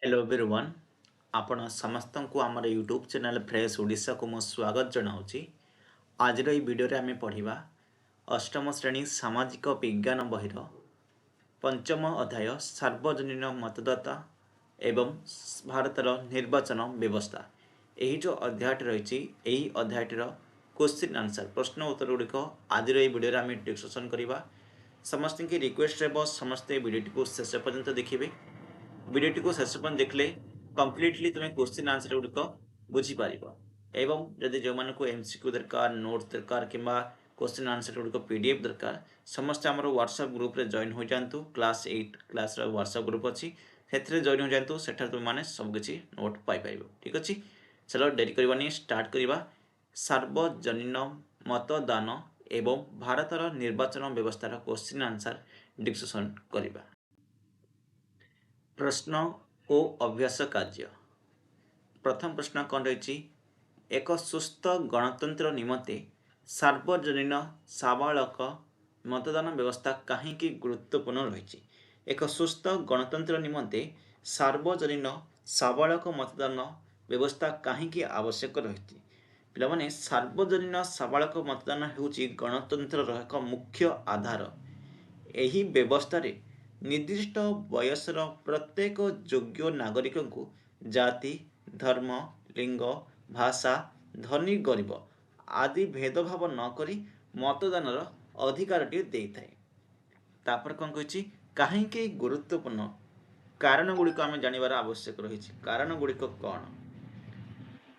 Hello everyone आपण समस्त को आमर यूट्यूब चैनल फ्रेश ओडिशा को मो स्वागत जनाऊँगी। आज ये वीडियो रे आमे पढ़िबा अष्टम श्रेणी सामाजिक विज्ञान बहिर पंचम अध्याय सार्वजनीन मतदाता एवं भारतर निर्वाचन व्यवस्था। यही जो अध्याय रही यही अध्यायर क्वेश्चन आंसर प्रश्न उत्तर गुड़िक आज ये वीडियो आम डिस्कसन करवा। समस्त की रिक्वेस्ट रहा समस्ते वीडियो को शेष पर्यंत देखिए। वीडियोटी को शेष पर्यंत देखले कम्प्लीटली तुम्हें क्वेश्चन आंसर गुड़िक बुझीपार एवं जदि जो मानक एमसीक्यू दरकार नोट दरकार कि क्वेश्चन आंसर गुड़िक पीडीएफ दरकार समस्ते आम व्हाट्सएप ग्रुप रे जॉइन हो जातु। क्लास 8 क्लास व्हाट्सएप ग्रुप अच्छी से जॉइन हो जातु। सेठार तुम मैंने सबकि नोट पाइपर। ठीक अच्छे, चलो डेरी करवानी स्टार्ट करवा। सार्वजनीन मतदान एवं भारतर निर्वाचन व्यवस्थार क्वेश्चन आंसर डिस्कसन करवा। प्रश्न और अभ्यास कार्य। प्रथम प्रश्न कौन रही? एक सुस्थ गणतंत्र निमंते सार्वजनीन साबालक मतदान व्यवस्था कहीं गुरुत्वपूर्ण रही? एक सुस्थ गणतंत्र निमंते सार्वजनीन साबालक मतदान व्यवस्था कहीं आवश्यक रही? पे सार्वजनीन साबालक मतदान होउछि गणतंत्र एक मुख्य आधार। यही व्यवस्था निर्दिष्ट बयसर प्रत्येक योग्य नागरिक को जाति धर्म लिंग भाषा धनी गरीब आदि भेदभाव नक मतदान अधिकार दे थाए। कौन कही कहीं गुरुत्वपूर्ण कारण गुड़िक आम जानवर आवश्यक रही। कारण गुड़िक कौन?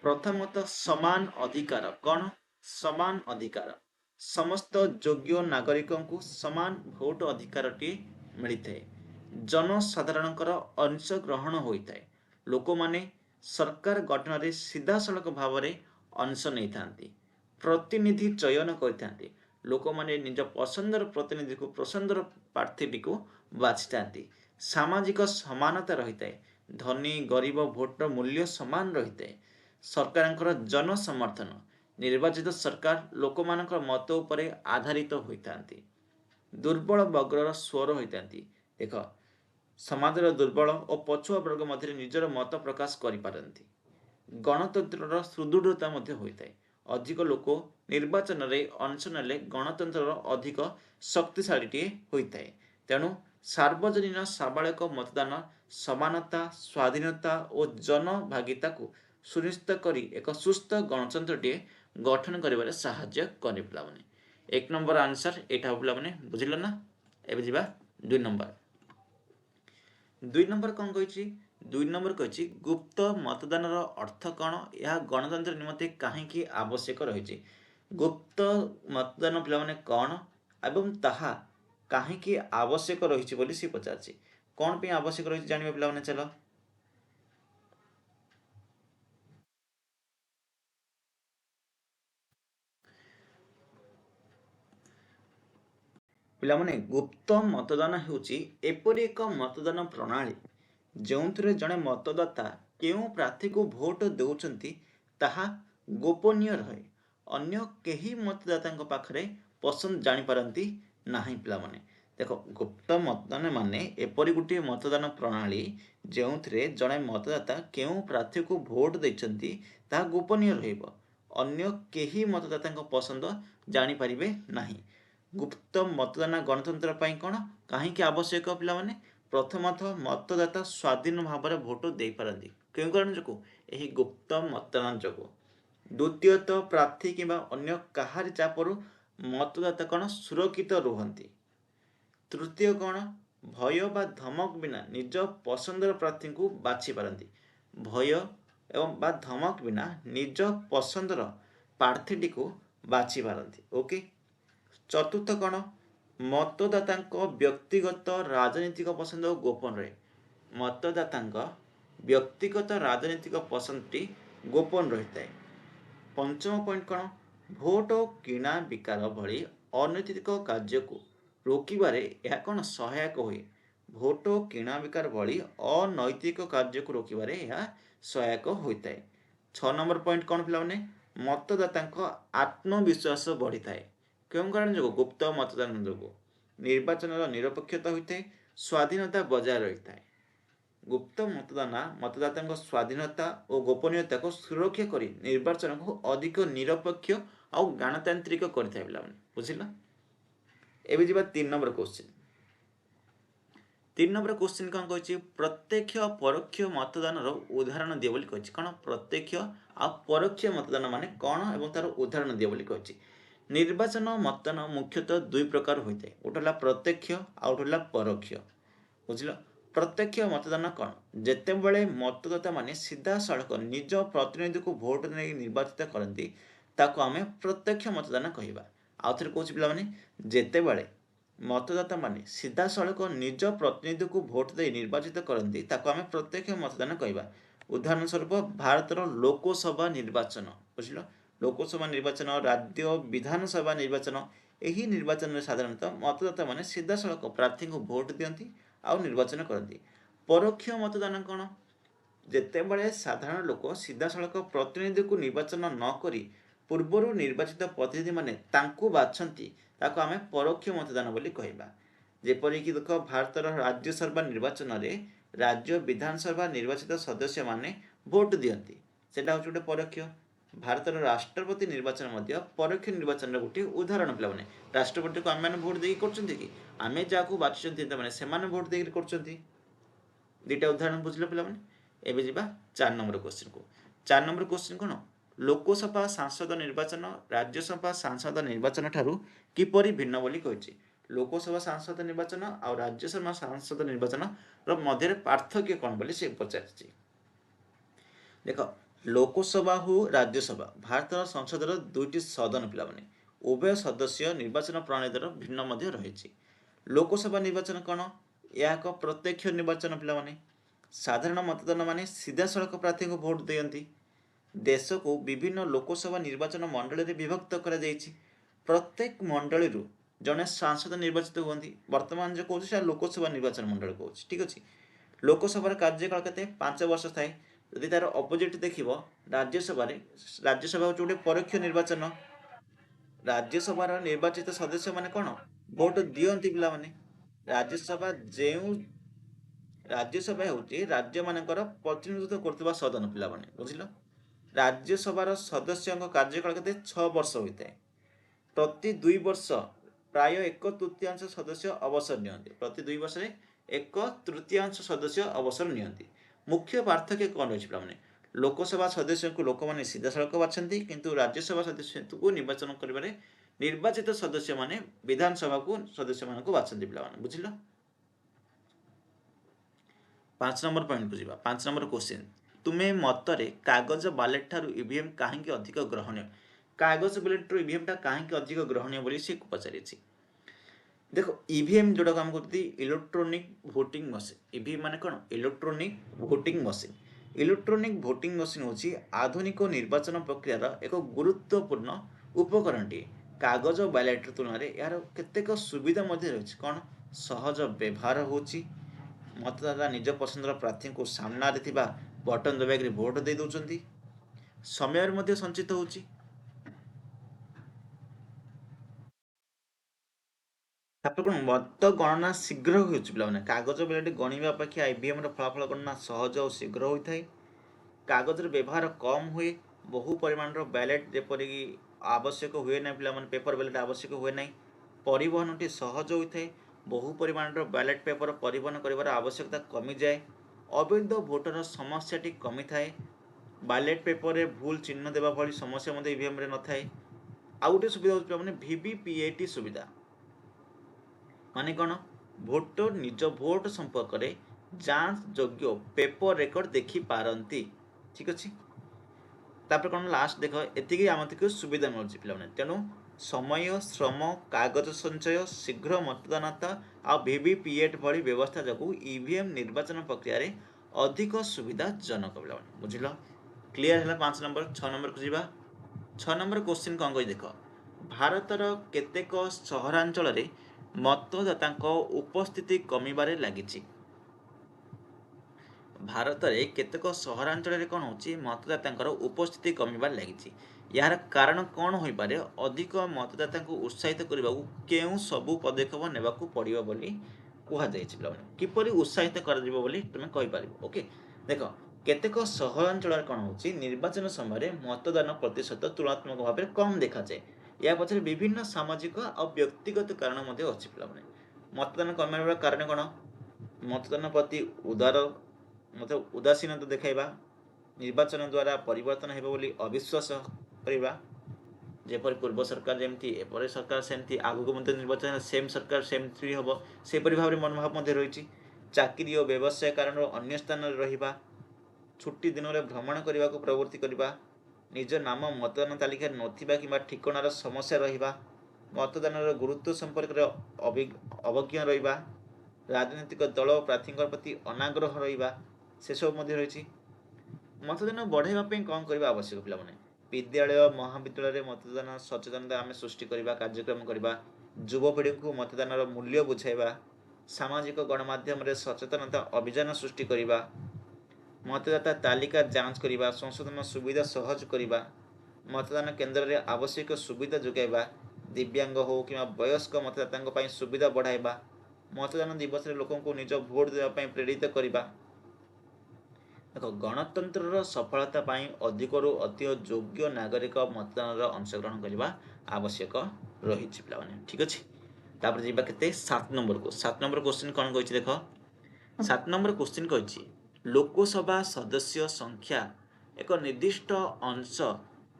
प्रथमतः समान अधिकार। कौन समान अधिकार? समस्त योग्य नागरिक को समान भोट अधिकार मिलता है। जनसाधारण अंशग्रहण होता है। लोक माने सरकार गठन में सीधा सड़क भाव में अंश नहीं था। प्रतिनिधि चयन करते लोक माने निज पसंदर प्रतिनिधि को पसंदर प्रार्थी को बाछि था। सामाजिक समानता रही है। धनी गरीब भोटर मूल्य समान रही है। सरकार जन समर्थन निर्वाचित सरकार लोक मत उपरे आधारित होता। दुर्बल वर्गर स्वर होता। देख समाजर दुर्बल और पछुआ वर्ग मध्य निजर मत प्रकाश करिपारंती। गणतंत्र सुदृढ़ता होता है। अधिक लोक निर्वाचन में अंश नेले गणतंत्र अधिक शक्तिशाली होता है। तेणु सार्वजनीन साबालक मतदान समानता स्वाधीनता और जनभागिता को सुनिश्चित करी एक सुस्थ गणतंत्र गठन कर साहाय्य करे। पिलाने एक नंबर आंसर यहाँ पिलाने बुझिल ना। एवं जी 2 नंबर। 2 नंबर कौन कही? 2 नंबर कही गुप्त मतदान अर्थ कौन? यह गणतंत्र निमंते कहीं आवश्यक रही? गुप्त मतदान पिलाने कौन एवं ताहा कहीं आवश्यक रही बोली सी पचार। कौन पे आवश्यक रही जानवे पिलाने? चलो पिलाने गुप्त मतदान होउछि एपरि एक मतदान प्रणाली जो जड़े मतदाता केउ प्रार्थी को भोट दौरान ताहा गोपनीय रहे। अन्य केही मतदाता पाखरे पसंद जानीपारती नहीं। पिलाने देख गुप्त मतदान माने एपरि गोटे मतदान प्रणाली जो जड़े मतदाता केउ प्रार्थी को भोट देती ताहा गोपनीय रहिबो। अन्य केही मतदाता पसंद जानीपारे नहीं। गुप्त मतदान गणतंत्र कौन कहीं आवश्यक? पिलाने प्रथमतः मतदाता स्वाधीन भाव में भोट दे पारती क्यों कारण जो यही गुप्त मतदान जो। द्वितीयतः प्रार्थी कि अन्य कहार चापरू मतदाता कौन सुरक्षित रुहंती। तृतीय कौन भय बा धमक बिना निज पसंदर प्रार्थी को बाछि पारती। भय एवं बा धमक बिना निज पसंदर प्रार्थी को बाछि पारती। ओके। चतुर्थ कौन मतदाता व्यक्तिगत राजनीतिक पसंद गोपन रहे। मतदाता व्यक्तिगत राजनीतिक पसंद गोपन रही है। पंचम पॉइंट कौन भोट किणा बिकार भली अनैतिक कार्य को रोकबार यह कौन सहायक हुए। भोट किणा बिकार भली अनैतिक कार्य को रोकबार यह सहायक होता है। 6 नंबर पॉइंट कौन पिलाने मतदाता आत्मविश्वास बढ़ी थाए क्यों कारण जो गुप्त मतदान जो निर्वाचन निरपेक्षता होता है स्वाधीनता बजाय रही है। ଗୁପ୍ତ ମତଦାନ ମତଦାତାଙ୍କ ସ୍ୱାଧୀନତା ଓ ଗୋପନୀୟତାକୁ ସୁରକ୍ଷା କରି ନିର୍ବାଚନକୁ ଅଧିକ ନିରପେକ୍ଷ ଆଉ ଗଣତାନ୍ତ୍ରିକ କରିଥାଏ ପିଲାମାନେ। ବୁଝିଲ? ଏବେ ଯିବା 3 ନମ୍ବର କ୍ୱେଶ୍ଚିନ୍। 3 ନମ୍ବର କ୍ୱେଶ୍ଚିନ୍ କ'ଣ କହିଛି? ପ୍ରତ୍ୟକ୍ଷ ପରୋକ୍ଷ ମତଦାନର ଉଦାହରଣ ଦିଅ ବୋଲି କହିଛି। କ'ଣ ପ୍ରତ୍ୟକ୍ଷ ଆଉ ପରୋକ୍ଷ ମତଦାନ ମାନେ କ'ଣ ଏବଂ ତାର ଉଦାହରଣ ଦିଅ ବୋଲି କହିଛି। ନିର୍ବାଚନ ମତଦାନ ମୁଖ୍ୟତଃ ଦୁଇ ପ୍ରକାର ହୋଇଥାଏ। ଗୋଟେ ହେଲା ପ୍ରତ୍ୟକ୍ଷ ଆଉ ଗୋଟେ ହେଲା ପରୋକ୍ଷ। ବୁଝିଲ? ପ୍ରତ୍ୟକ୍ଷ ମତଦାନ କ'ଣ? ଯେତେବେଳେ ମତଦାତାମାନେ ସିଧାସଳଖ ନିଜ ପ୍ରତିନିଧିକୁ ଭୋଟ ନେଇ ନିର୍ବାଚିତ କରନ୍ତି ତାକୁ ଆମେ ପ୍ରତ୍ୟକ୍ଷ ମତଦାନ କହିବା। ଆଉ ଥରେ କହୁଛି ପିଲାମାନେ, ଯେତେବେଳେ ମତଦାତାମାନେ ସିଧାସଳଖ ନିଜ ପ୍ରତିନିଧିକୁ ଭୋଟ ଦେଇ ନିର୍ବାଚିତ କରନ୍ତି ତାକୁ ଆମେ ପ୍ରତ୍ୟକ୍ଷ ମତଦାନ କହିବା। ଉଦାହରଣ ସ୍ୱରୂପ ଭାରତର ଲୋକସଭା ନିର୍ବାଚନ। ବୁଝିଲ? ଲୋକସଭା ନିର୍ବାଚନ, ରାଜ୍ୟ ବିଧାନସଭା ନିର୍ବାଚନ, ଏହି ନିର୍ବାଚନରେ ସାଧାରଣତଃ ମତଦାତାମାନେ ସିଧାସଳଖ ପ୍ରାର୍ଥୀଙ୍କୁ ଭୋଟ ଦିଅନ୍ତି ଆଉ ନିର୍ବାଚନ କରନ୍ତି। ପରୋକ୍ଷ ମତଦାନ କ'ଣ? ଯେତେବେଳେ ସାଧାରଣ ଲୋକ ସିଧାସଳଖ ପ୍ରତିନିଧିକୁ ନିର୍ବାଚନ ନ କରି ପୂର୍ବରୁ ନିର୍ବାଚିତ ପ୍ରତିନିଧିମାନେ ତାଙ୍କୁ ବାଛନ୍ତି ତାକୁ ଆମେ ପରୋକ୍ଷ ମତଦାନ ବୋଲି କହିବା। ଯେପରିକି ଦେଖ, ଭାରତର ରାଜ୍ୟସଭା ନିର୍ବାଚନରେ ରାଜ୍ୟ ବିଧାନସଭା ନିର୍ବାଚିତ ସଦସ୍ୟମାନେ ଭୋଟ ଦିଅନ୍ତି, ସେଇଟା ହେଉଛି ଗୋଟେ ପରୋକ୍ଷ। ଭାରତର ରାଷ୍ଟ୍ରପତି ନିର୍ବାଚନ ମଧ୍ୟ ପରୋକ୍ଷ ନିର୍ବାଚନର ଗୋଟିଏ ଉଦାହରଣ ପିଲାମାନେ। ରାଷ୍ଟ୍ରପତିକୁ ଆମେମାନେ ଭୋଟ ଦେଇକି କରୁଛନ୍ତି କି? ଆମେ ଯାହାକୁ ବାଛୁଛନ୍ତି ତାମାନେ ସେମାନେ ଭୋଟ ଦେଇକି କରୁଛନ୍ତି। ଦୁଇଟା ଉଦାହରଣ ବୁଝିଲ ପିଲାମାନେ। ଏବେ ଯିବା 4 ନମ୍ବର କ୍ୱେଶ୍ଚିନ୍କୁ। 4 ନମ୍ବର କ୍ୱେଶ୍ଚିନ୍ କ'ଣ? ଲୋକସଭା ସାଂସଦ ନିର୍ବାଚନ ରାଜ୍ୟସଭା ସାଂସଦ ନିର୍ବାଚନ ଠାରୁ କିପରି ଭିନ୍ନ ବୋଲି କହିଛି। ଲୋକସଭା ସାଂସଦ ନିର୍ବାଚନ ଆଉ ରାଜ୍ୟସଭା ସାଂସଦ ନିର୍ବାଚନର ମଧ୍ୟରେ ପାର୍ଥକ୍ୟ କ'ଣ ବୋଲି ସେ ପଚାରିଛି। ଦେଖ, ଲୋକସଭା ହଉ ରାଜ୍ୟସଭା ଭାରତର ସଂସଦର ଦୁଇଟି ସଦନ ପିଲାମାନେ। ଉଭୟ ସଦସ୍ୟ ନିର୍ବାଚନ ପ୍ରଣାଳୀର ଭିନ୍ନ ମଧ୍ୟ ରହିଛି। ଲୋକସଭା ନିର୍ବାଚନ କ'ଣ? ଏହା ଏକ ପ୍ରତ୍ୟକ୍ଷ ନିର୍ବାଚନ ପିଲାମାନେ। ସାଧାରଣ ମତଦାନ ମାନେ ସିଧାସଳଖ ପ୍ରାର୍ଥୀଙ୍କୁ ଭୋଟ ଦିଅନ୍ତି। ଦେଶକୁ ବିଭିନ୍ନ ଲୋକସଭା ନିର୍ବାଚନ ମଣ୍ଡଳୀରେ ବିଭକ୍ତ କରାଯାଇଛି। ପ୍ରତ୍ୟେକ ମଣ୍ଡଳୀରୁ ଜଣେ ସାଂସଦ ନିର୍ବାଚିତ ହୁଅନ୍ତି। ବର୍ତ୍ତମାନ ଯେଉଁ କହୁଛି ସେଟା ଲୋକସଭା ନିର୍ବାଚନ ମଣ୍ଡଳୀ କହୁଛି। ଠିକ୍ ଅଛି। ଲୋକସଭାର କାର୍ଯ୍ୟକାଳ କେତେ? 5 ବର୍ଷ ଥାଏ। ଯଦି ତାର ଅପୋଜିଟ୍ ଦେଖିବ, ରାଜ୍ୟସଭା ହେଉଛି ଗୋଟେ ପରୋକ୍ଷ ନିର୍ବାଚନ। ରାଜ୍ୟସଭାର ନିର୍ବାଚିତ ସଦସ୍ୟମାନେ କ'ଣ ଭୋଟ ଦିଅନ୍ତି ପିଲାମାନେ। ରାଜ୍ୟସଭା ହେଉଛି ରାଜ୍ୟମାନଙ୍କର ପ୍ରତିନିଧିତ୍ୱ କରୁଥିବା ସଦନ ପିଲାମାନେ। ବୁଝିଲ? ରାଜ୍ୟସଭାର ସଦସ୍ୟଙ୍କ କାର୍ଯ୍ୟକାଳ କେତେ? 6 ବର୍ଷ ହୋଇଥାଏ। ପ୍ରତି 2 ବର୍ଷ ପ୍ରାୟ 1/3 ସଦସ୍ୟ ଅବସର ନିଅନ୍ତି। ପ୍ରତି 2 ବର୍ଷରେ 1/3 ସଦସ୍ୟ ଅବସର ନିଅନ୍ତି। ମୁଖ୍ୟ ପାର୍ଥକ୍ୟ କ'ଣ ରହିଛି ପିଲାମାନେ? ଲୋକସଭା ସଦସ୍ୟଙ୍କୁ ଲୋକମାନେ ସିଧାସଳଖ ବାଛନ୍ତି, କିନ୍ତୁ ରାଜ୍ୟସଭା ସଦସ୍ୟଙ୍କୁ ନିର୍ବାଚନ କରିବାରେ ନିର୍ବାଚିତ ସଦସ୍ୟମାନେ ବିଧାନସଭାକୁ ସଦସ୍ୟମାନଙ୍କୁ ବାଛନ୍ତି ପିଲାମାନେ। ବୁଝିଲ? 5 ନମ୍ବର ପଏଣ୍ଟକୁ ଯିବା। 5 ନମ୍ବର କ୍ୱେଶ୍ଚିନ୍, ତୁମେ ମତରେ କାଗଜ ବାଲେଟ୍ ଠାରୁ ଇଭିଏମ୍ କାହିଁକି ଅଧିକ ଗ୍ରହଣୀୟ? କାଗଜ ବାଲେଟ୍ରୁ ଇଭିଏମ୍ଟା କାହିଁକି ଅଧିକ ଗ୍ରହଣୀୟ ବୋଲି ସେ ପଚାରିଛି। ଦେଖ, ଇଭିଏମ୍ ଯେଉଁଟାକୁ ଆମେ କହୁଛନ୍ତି ଇଲେକ୍ଟ୍ରୋନିକ୍ ଭୋଟିଂ ମସିନ୍। ଇଭିଏମ୍ ମାନେ କ'ଣ? Electronic voting machine. Electronic voting machine ହେଉଛି ଆଧୁନିକ ନିର୍ବାଚନ ପ୍ରକ୍ରିୟାର ଏକ ଗୁରୁତ୍ୱପୂର୍ଣ୍ଣ ଉପକରଣଟିଏ। କାଗଜ ବାଲେଟ୍ ତୁଳନାରେ ଏହାର କେତେକ ସୁବିଧା ମଧ୍ୟ ରହିଛି। କ'ଣ? ସହଜ ବ୍ୟବହାର ହେଉଛି। ମତଦାତା ନିଜ ପସନ୍ଦର ପ୍ରାର୍ଥୀଙ୍କୁ ସାମ୍ନାରେ ଥିବା ବଟନ୍ ଦବାଇକରି ଭୋଟ ଦେଇ ଦେଉଛନ୍ତି। ସମୟରେ ମଧ୍ୟ ସଞ୍ଚିତ ହେଉଛି। ତାପରେ କ'ଣ? ମତ ଗଣନା ଶୀଘ୍ର ହେଉଛି ପିଲାମାନେ। କାଗଜ ବାଲେଟ୍ ଗଣିବା ଅପେକ୍ଷା ଇଭିଏମ୍ର ଫଳାଫଳ ଗଣନା ସହଜ ଓ ଶୀଘ୍ର ହୋଇଥାଏ। କାଗଜର ବ୍ୟବହାର କମ୍ ହୁଏ। ବହୁ ପରିମାଣର ବାଲେଟ୍ ଯେପରିକି ଆବଶ୍ୟକ ହୁଏ ନାହିଁ ପିଲାମାନେ। ପେପର ବାଲେଟ୍ ଆବଶ୍ୟକ ହୁଏ ନାହିଁ। ପରିବହନଟି ସହଜ ହୋଇଥାଏ। ବହୁ ପରିମାଣର ବାଲେଟ୍ ପେପର ପରିବହନ କରିବାର ଆବଶ୍ୟକତା କମିଯାଏ। ଅବୈଧ ଭୋଟର ସମସ୍ୟାଟି କମିଥାଏ। ବାଲେଟ୍ ପେପରରେ ଭୁଲ ଚିହ୍ନ ଦେବା ଭଳି ସମସ୍ୟା ମଧ୍ୟ ଇଭିଏମ୍ରେ ନଥାଏ। ଆଉ ଗୋଟେ ସୁବିଧା ହେଉଛି ପିଲାମାନେ VVPAT ସୁବିଧା। ମାନେ କ'ଣ? ଭୋଟର ନିଜ ଭୋଟ ସମ୍ପର୍କରେ ଯାଞ୍ଚ ଯୋଗ୍ୟ ପେପର ରେକର୍ଡ ଦେଖିପାରନ୍ତି। ଠିକ୍ ଅଛି। ତାପରେ କ'ଣ? ଲାଷ୍ଟ ଦେଖ, ଏତିକି ଆମକୁ ସୁବିଧା ମିଳୁଛି ପିଲାମାନେ। ତେଣୁ ସମୟ, ଶ୍ରମ, କାଗଜ ସଞ୍ଚୟ, ଶୀଘ୍ର ମତଦାନତା ଆଉ VVPAT ଭଳି ବ୍ୟବସ୍ଥା ଯୋଗୁଁ ଇଭିଏମ୍ ନିର୍ବାଚନ ପ୍ରକ୍ରିୟାରେ ଅଧିକ ସୁବିଧାଜନକ ପିଲାମାନେ। ବୁଝିଲ? କ୍ଲିୟର ହେଲା 5 ନମ୍ବର। 6 ନମ୍ବରକୁ ଯିବା। 6 ନମ୍ବର କ୍ୱେଶ୍ଚିନ୍ କ'ଣ କହି ଦେଖ, ଭାରତର କେତେକ ସହରାଞ୍ଚଳରେ ମତଦାତାଙ୍କ ଉପସ୍ଥିତି କମିବାରେ ଲାଗିଛି। ଭାରତରେ କେତେକ ସହରାଞ୍ଚଳରେ କ'ଣ ହେଉଛି? ମତଦାତାଙ୍କର ଉପସ୍ଥିତି କମିବାରେ ଲାଗିଛି। ଏହାର କାରଣ କ'ଣ ହୋଇପାରେ? ଅଧିକ ମତଦାତାଙ୍କୁ ଉତ୍ସାହିତ କରିବାକୁ କେଉଁ ସବୁ ପଦକ୍ଷେପ ନେବାକୁ ପଡ଼ିବ ବୋଲି କୁହାଯାଇଛି ପିଲାମାନେ। କିପରି ଉତ୍ସାହିତ କରାଯିବ ବୋଲି ତୁମେ କହିପାରିବ। ଓକେ, ଦେଖ କେତେକ ସହରାଞ୍ଚଳରେ କ'ଣ ହେଉଛି, ନିର୍ବାଚନ ସମୟରେ ମତଦାନ ପ୍ରତିଶତ ତୁଳନାତ୍ମକ ଭାବରେ କମ୍ ଦେଖାଯାଏ। ଏହା ପଛରେ ବିଭିନ୍ନ ସାମାଜିକ ଆଉ ବ୍ୟକ୍ତିଗତ କାରଣ ମଧ୍ୟ ଅଛି ପିଲାମାନେ। ମତଦାନ କମାଇବାର କାରଣ କ'ଣ? ମତଦାନ ପ୍ରତି ଉଦାସୀନତା ଦେଖାଇବା, ନିର୍ବାଚନ ଦ୍ୱାରା ପରିବର୍ତ୍ତନ ହେବ ବୋଲି ଅବିଶ୍ୱାସ କରିବା, ଯେପରି ପୂର୍ବ ସରକାର ଯେମିତି ଏପରି ସରକାର ସେମିତି, ଆଗକୁ ମଧ୍ୟ ନିର୍ବାଚନ ସେମ୍ ସରକାର ସେମିତି ହେବ, ସେପରି ଭାବରେ ମନୋଭାବ ମଧ୍ୟ ରହିଛି। ଚାକିରି ଓ ବ୍ୟବସାୟ କାରଣରୁ ଅନ୍ୟ ସ୍ଥାନରେ ରହିବା, ଛୁଟି ଦିନରେ ଭ୍ରମଣ କରିବାକୁ ପ୍ରବୃତ୍ତି କରିବା, ନିଜ ନାମ ମତଦାନ ତାଲିକାରେ ନଥିବା କିମ୍ବା ଠିକଣାର ସମସ୍ୟା ରହିବା, ମତଦାନର ଗୁରୁତ୍ୱ ସମ୍ପର୍କରେ ଅବଜ୍ଞ ରହିବା, ରାଜନୈତିକ ଦଳ ଓ ପ୍ରାର୍ଥୀଙ୍କ ପ୍ରତି ଅନାଗ୍ରହ ରହିବା, ସେସବୁ ମଧ୍ୟ ରହିଛି। ମତଦାନ ବଢ଼ାଇବା ପାଇଁ କ'ଣ କରିବା ଆବଶ୍ୟକ ପିଲାମାନେ? ବିଦ୍ୟାଳୟ ମହାବିଦ୍ୟାଳୟରେ ମତଦାନ ସଚେତନତା ଆମେ ସୃଷ୍ଟି କରିବା, କାର୍ଯ୍ୟକ୍ରମ କରିବା, ଯୁବପିଢ଼ିଙ୍କୁ ମତଦାନର ମୂଲ୍ୟ ବୁଝାଇବା, ସାମାଜିକ ଗଣମାଧ୍ୟମରେ ସଚେତନତା ଅଭିଯାନ ସୃଷ୍ଟି କରିବା, ମତଦାତା ତାଲିକା ଯାଞ୍ଚ କରିବା, ସଂଶୋଧନ ସୁବିଧା ସହଜ କରିବା, ମତଦାନ କେନ୍ଦ୍ରରେ ଆବଶ୍ୟକ ସୁବିଧା ଯୋଗାଇବା, ଦିବ୍ୟାଙ୍ଗ ହେଉ କିମ୍ବା ବୟସ୍କ ମତଦାତାଙ୍କ ପାଇଁ ସୁବିଧା ବଢ଼ାଇବା, ମତଦାନ ଦିବସରେ ଲୋକଙ୍କୁ ନିଜ ଭୋଟ ଦେବା ପାଇଁ ପ୍ରେରିତ କରିବା। ଦେଖ, ଗଣତନ୍ତ୍ରର ସଫଳତା ପାଇଁ ଅଧିକରୁ ଅଧିକ ଯୋଗ୍ୟ ନାଗରିକ ମତଦାନରେ ଅଂଶଗ୍ରହଣ କରିବା ଆବଶ୍ୟକ ରହିଛି ପିଲାମାନେ। ଠିକ୍ ଅଛି, ତାପରେ ଯିବା କେତେ 7 ନମ୍ବରକୁ। 7 ନମ୍ବର କ୍ୱେଶ୍ଚିନ୍ କ'ଣ କହିଛି ଦେଖ, 7 ନମ୍ବର କ୍ୱେଶ୍ଚିନ୍ କହିଛି ଲୋକସଭା ସଦସ୍ୟ ସଂଖ୍ୟା ଏକ ନିର୍ଦ୍ଦିଷ୍ଟ ଅଂଶ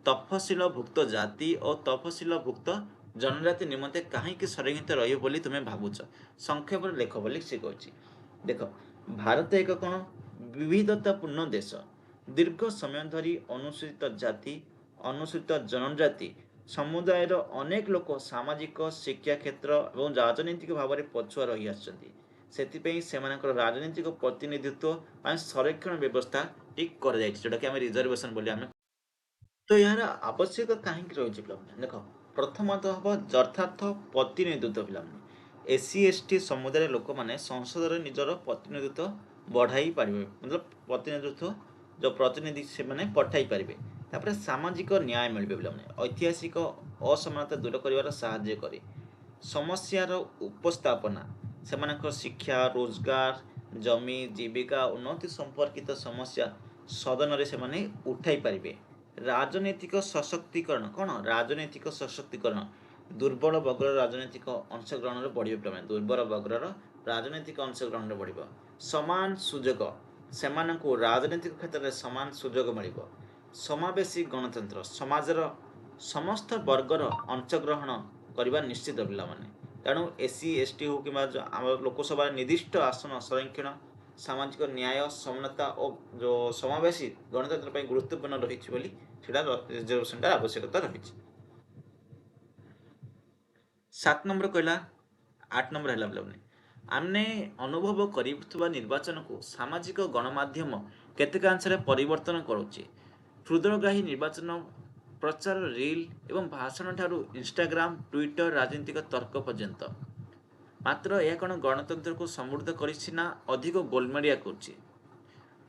ତଫସିଲଭୁକ୍ତ ଜାତି ଓ ତଫସିଲଭୁକ୍ତ ଜନଜାତି ନିମନ୍ତେ କାହିଁକି ସଂରକ୍ଷିତ ରହିବ ବୋଲି ତୁମେ ଭାବୁଛ? ସଂକ୍ଷେପରେ ଲେଖ ବୋଲି ସେ କହିଛି। ଦେଖ, ଭାରତ ଏକ କ'ଣ ବିବିଧତାପୂର୍ଣ୍ଣ ଦେଶ। ଦୀର୍ଘ ସମୟ ଧରି ଅନୁସୂଚିତ ଜାତି, ଅନୁସୂଚିତ ଜନଜାତି ସମୁଦାୟର ଅନେକ ଲୋକ ସାମାଜିକ, ଶିକ୍ଷା କ୍ଷେତ୍ର ଏବଂ ରାଜନୈତିକ ଭାବରେ ପଛୁଆ ରହି ଆସିଛନ୍ତି। ସେଥିପାଇଁ ସେମାନଙ୍କର ରାଜନୈତିକ ପ୍ରତିନିଧିତ୍ୱ ପାଇଁ ସଂରକ୍ଷଣ ବ୍ୟବସ୍ଥା ଠିକ୍ କରାଯାଇଛି, ଯେଉଁଟାକି ଆମେ ରିଜର୍ଭେସନ୍ ବୋଲି ଆମେ। ତ ଏହାର ଆବଶ୍ୟକ କାହିଁକି ରହିଛି ପିଲାମାନେ? ଦେଖ, ପ୍ରଥମତଃ ହେବ ଯଥାର୍ଥ ପ୍ରତିନିଧିତ୍ୱ ପିଲାମାନେ। SC ST ସମୁଦାୟର ଲୋକମାନେ ସଂସଦରେ ନିଜର ପ୍ରତିନିଧିତ୍ୱ ବଢ଼ାଇ ପାରିବେ, ମତଲବ ପ୍ରତିନିଧି ସେମାନେ ପଠାଇ ପାରିବେ। ତାପରେ ସାମାଜିକ ନ୍ୟାୟ ମିଳିବେ ପିଲାମାନେ। ଐତିହାସିକ ଅସମାନତା ଦୂର କରିବାର ସାହାଯ୍ୟ କରେ। ସମସ୍ୟାର ଉପସ୍ଥାପନା, ସେମାନଙ୍କର ଶିକ୍ଷା, ରୋଜଗାର, ଜମି, ଜୀବିକା, ଉନ୍ନତି ସମ୍ପର୍କିତ ସମସ୍ୟା ସଦନରେ ସେମାନେ ଉଠାଇ ପାରିବେ। ରାଜନୈତିକ ସଶକ୍ତିକରଣ, କ'ଣ ରାଜନୈତିକ ସଶକ୍ତିକରଣ? ଦୁର୍ବଳ ବର୍ଗର ରାଜନୈତିକ ଅଂଶଗ୍ରହଣରେ ବଢ଼ିବ ପିଲାମାନେ। ଦୁର୍ବଳ ବର୍ଗର ରାଜନୈତିକ ଅଂଶଗ୍ରହଣରେ ବଢ଼ିବ। ସମାନ ସୁଯୋଗ, ସେମାନଙ୍କୁ ରାଜନୈତିକ କ୍ଷେତ୍ରରେ ସମାନ ସୁଯୋଗ ମିଳିବ। ସମାବେଶୀ ଗଣତନ୍ତ୍ର, ସମାଜର ସମସ୍ତ ବର୍ଗର ଅଂଶଗ୍ରହଣ କରିବା ନିଶ୍ଚିତ ପିଲାମାନେ। ତେଣୁ SC ST ହେଉ କିମ୍ବା ଆମର ଲୋକସଭାରେ ନିର୍ଦ୍ଦିଷ୍ଟ ଆସନ ସଂରକ୍ଷଣ, ସାମାଜିକ ନ୍ୟାୟ, ସମାନତା ଓ ଯେଉଁ ସମାବେଶୀ ଗଣତନ୍ତ୍ର ପାଇଁ ଗୁରୁତ୍ୱପୂର୍ଣ୍ଣ ରହିଛି ବୋଲି ସେଇଟା ରିଜର୍ଭେସନଟା ଆବଶ୍ୟକତା ରହିଛି। 7 ନମ୍ବର କହିଲା, 8 ନମ୍ବର ହେଲା ପିଲାମାନେ, ଆମେ ଅନୁଭବ କରୁଥିବା ନିର୍ବାଚନକୁ ସାମାଜିକ ଗଣମାଧ୍ୟମ କେତେକାଂଶରେ ପରିବର୍ତ୍ତନ କରୁଛି। କ୍ଷୁଦ୍ରଗ୍ରାହୀ ନିର୍ବାଚନ ପ୍ରଚାର, ରିଲ୍ ଏବଂ ଭାଷଣ ଠାରୁ ଇନଷ୍ଟାଗ୍ରାମ, ଟ୍ୱିଟର, ରାଜନୈତିକ ତର୍କ ପର୍ଯ୍ୟନ୍ତ। ମାତ୍ର ଏହା କ'ଣ ଗଣତନ୍ତ୍ରକୁ ସମୃଦ୍ଧ କରିଛି ନା ଅଧିକ ଗୋଲମାଳିଆ କରୁଛି?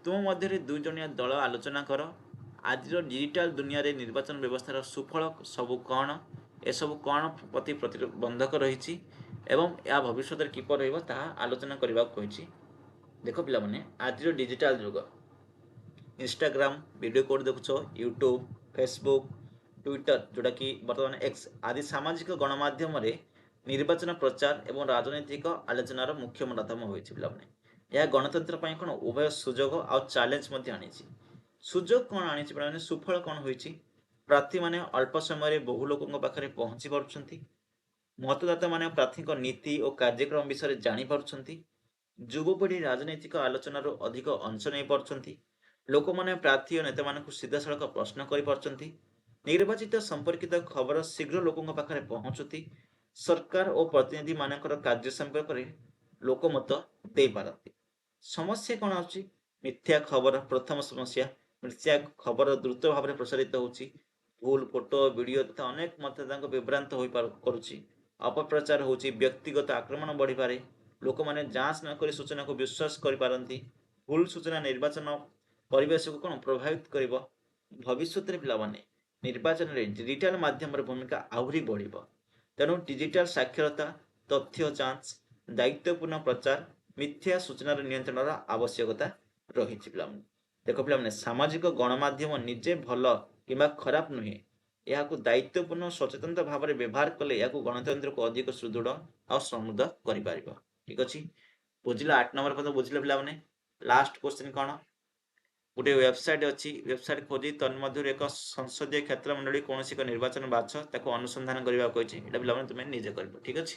ତୁମ ମଧ୍ୟରେ 2 ଜଣିଆ ଦଳ ଆଲୋଚନା କର। ଆଜିର ଡିଜିଟାଲ ଦୁନିଆରେ ନିର୍ବାଚନ ବ୍ୟବସ୍ଥାର ସୁଫଳ ସବୁ କ'ଣ, ଏସବୁ କ'ଣ ପ୍ରତି ପ୍ରତିବନ୍ଧକ ରହିଛି ଏବଂ ଏହା ଭବିଷ୍ୟତରେ କିପରି ରହିବ ତାହା ଆଲୋଚନା କରିବାକୁ କହିଛି। ଦେଖ ପିଲାମାନେ, ଆଜିର ଡିଜିଟାଲ ଯୁଗ, ଇନଷ୍ଟାଗ୍ରାମ ଭିଡ଼ିଓ କୋଡ଼ ଦେଖୁଛ, ୟୁଟ୍ୟୁବ, ଫେସବୁକ୍, ଟ୍ୱିଟର, ଯେଉଁଟାକି ବର୍ତ୍ତମାନ X ଆଦି ସାମାଜିକ ଗଣମାଧ୍ୟମରେ ନିର୍ବାଚନ ପ୍ରଚାର ଏବଂ ରାଜନୈତିକ ଆଲୋଚନାର ମୁଖ୍ୟ ମାଧ୍ୟମ ହୋଇଛି ପିଲାମାନେ। ଏହା ଗଣତନ୍ତ୍ର ପାଇଁ କ'ଣ ଉଭୟ ସୁଯୋଗ ଆଉ ଚ୍ୟାଲେଞ୍ଜ ମଧ୍ୟ ଆଣିଛି। ସୁଯୋଗ କ'ଣ ଆଣିଛି ପିଲାମାନେ? ସୁଫଳ କ'ଣ ହୋଇଛି? ପ୍ରାର୍ଥୀମାନେ ଅଳ୍ପ ସମୟରେ ବହୁ ଲୋକଙ୍କ ପାଖରେ ପହଞ୍ଚି ପାରୁଛନ୍ତି। ମତଦାତାମାନେ ପ୍ରାର୍ଥୀଙ୍କ ନୀତି ଓ କାର୍ଯ୍ୟକ୍ରମ ବିଷୟରେ ଜାଣିପାରୁଛନ୍ତି। ଯୁବପିଢ଼ି ରାଜନୈତିକ ଆଲୋଚନାରୁ ଅଧିକ ଅଂଶ ନେଇପାରୁଛନ୍ତି। ଲୋକମାନେ ପ୍ରାର୍ଥୀ ଓ ନେତାମାନଙ୍କୁ ସିଧାସଳଖ ପ୍ରଶ୍ନ କରିପାରୁଛନ୍ତି। ନିର୍ବାଚିତ ସମ୍ପର୍କିତ ଖବର ଶୀଘ୍ର ଲୋକଙ୍କ ପାଖରେ ପହଞ୍ଚୁଛି। ସରକାର ଓ ପ୍ରତିନିଧିମାନଙ୍କର କାର୍ଯ୍ୟ ସମ୍ପର୍କରେ ଲୋକମତ ଦେଇପାରନ୍ତି। ସମସ୍ୟା କ'ଣ ଅଛି? ମିଥ୍ୟା ଖବର ପ୍ରଥମ ସମସ୍ୟା। ମିଥ୍ୟା ଖବର ଦ୍ରୁତ ଭାବରେ ପ୍ରସାରିତ ହେଉଛି। ଭୁଲ ଫଟୋ, ଭିଡ଼ିଓ ତଥା ଅନେକ ମତଦାତାଙ୍କ ବିଭ୍ରାନ୍ତ କରୁଛି। ଅପପ୍ରଚାର ହେଉଛି। ବ୍ୟକ୍ତିଗତ ଆକ୍ରମଣ ବଢ଼ିପାରେ। ଲୋକମାନେ ଯାଞ୍ଚ ନ କରି ସୂଚନାକୁ ବିଶ୍ୱାସ କରିପାରନ୍ତି। ଭୁଲ ସୂଚନା ନିର୍ବାଚନ ପରିବେଶକୁ କ'ଣ ପ୍ରଭାବିତ କରିବ? ଭବିଷ୍ୟତରେ ପିଲାମାନେ ନିର୍ବାଚନରେ ଡିଜିଟାଲ ମାଧ୍ୟମର ଭୂମିକା ଆହୁରି ବଢ଼ିବ। ତେଣୁ ଡିଜିଟାଲ ସାକ୍ଷରତା, ତଥ୍ୟ ଯାଞ୍ଚ, ଦାୟିତ୍ୱପୂର୍ଣ୍ଣ ପ୍ରଚାର ମିଥ୍ୟା ସୂଚନାର ନିୟନ୍ତ୍ରଣର ଆବଶ୍ୟକତା ରହିଛି ପିଲାମାନେ। ଦେଖ ପିଲାମାନେ, ସାମାଜିକ ଗଣମାଧ୍ୟମ ନିଜେ ଭଲ କିମ୍ବା ଖରାପ ନୁହେଁ, ଏହାକୁ ଦାୟିତ୍ୱପୂର୍ଣ୍ଣ ସଚେତନତା ଭାବରେ ବ୍ୟବହାର କଲେ ଏହାକୁ ଗଣତନ୍ତ୍ରକୁ ଅଧିକ ସୁଦୃଢ଼ ଆଉ ସମୃଦ୍ଧ କରିପାରିବ। ଠିକ ଅଛି, ବୁଝିଲ? 8 ନମ୍ବର ପର୍ଯ୍ୟନ୍ତ ବୁଝିଲେ ପିଲାମାନେ? ଲାଷ୍ଟ କ୍ୱେଶ୍ଚିନ୍ କ'ଣ? ଗୋଟେ ୱେବସାଇଟ୍ ଅଛି, ୱେବସାଇଟ୍ ଖୋଜି ତନ୍ମଧ୍ୟରୁ ଏକ ସଂସଦୀୟ କ୍ଷେତ୍ର ମଣ୍ଡଳୀ କୌଣସି ଏକ ନିର୍ବାଚନ ବାଛ, ତାକୁ ଅନୁସନ୍ଧାନ କରିବାକୁ କହିଛି। ଏଇଟା ପିଲାମାନେ ତୁମେ ନିଜେ କରିବ। ଠିକ ଅଛି,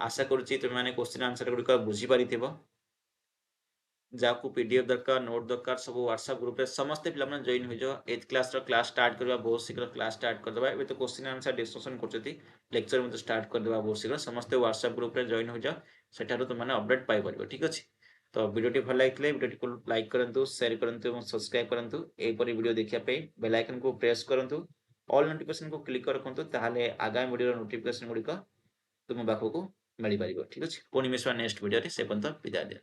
ଆଶା କରୁଛି ତୁମେମାନେ କ୍ୱେଶ୍ଚିନ୍ ଆନ୍ସର ଗୁଡ଼ିକ ବୁଝିପାରିଥିବ। ଯାହାକୁ PDF ଦରକାର, ନୋଟ୍ ଦରକାର, ସବୁ WhatsApp ଗ୍ରୁପରେ ସମସ୍ତେ ପିଲାମାନେ ଜଏନ୍ ହୋଇଯାଅ। 8th କ୍ଲାସ୍ର କ୍ଲାସ୍ ଷ୍ଟାର୍ଟ କରିବା, ବହୁତ ଶୀଘ୍ର କ୍ଲାସ୍ ଷ୍ଟାର୍ଟ କରିଦେବା। ଏବେ ତ କ୍ୱେଶ୍ଚିନ୍ ଆନ୍ସର ଡିସ୍କସନ୍ କରୁଛନ୍ତି, ଲେକ୍ଚର ମଧ୍ୟ ଷ୍ଟାର୍ଟ କରିଦେବା ବହୁତ ଶୀଘ୍ର। ସମସ୍ତେ WhatsApp ଗ୍ରୁପରେ ଜଏନ୍ ହୋଇଯାଅ, ସେଠାରୁ ତୁମମାନେ ଅପଡେଟ୍ ପାଇପାରିବ। ଠିକ ଅଛି, ତ ଭିଡ଼ିଓଟି ଭଲ ଲାଗିଥିଲେ ଭିଡ଼ିଓଟିକୁ ଲାଇକ୍ କରନ୍ତୁ, ସେୟାର କରନ୍ତୁ ଏବଂ ସବସ୍କ୍ରାଇବ୍ କରନ୍ତୁ। ଏହିପରି ଭିଡ଼ିଓ ଦେଖିବା ପାଇଁ ବେଲ୍ ଆଇକନ୍କୁ ପ୍ରେସ୍ କରନ୍ତୁ, ଅଲ୍ ନୋଟିଫିକେସନ୍କୁ କ୍ଲିକ୍ ରଖନ୍ତୁ, ତାହେଲେ ଆଗାମୀ ଭିଡ଼ିଓର ନୋଟିଫିକେସନ୍ ଗୁଡ଼ିକ ତୁମ ପାଖକୁ ମିଳିପାରିବ। ଠିକ ଅଛି, ପୁଣି ମିଶିବା ନେକ୍ସଟ ଭିଡ଼ିଓରେ। ସେ ପର୍ଯ୍ୟନ୍ତ ବିଦାୟ ଦିଅ।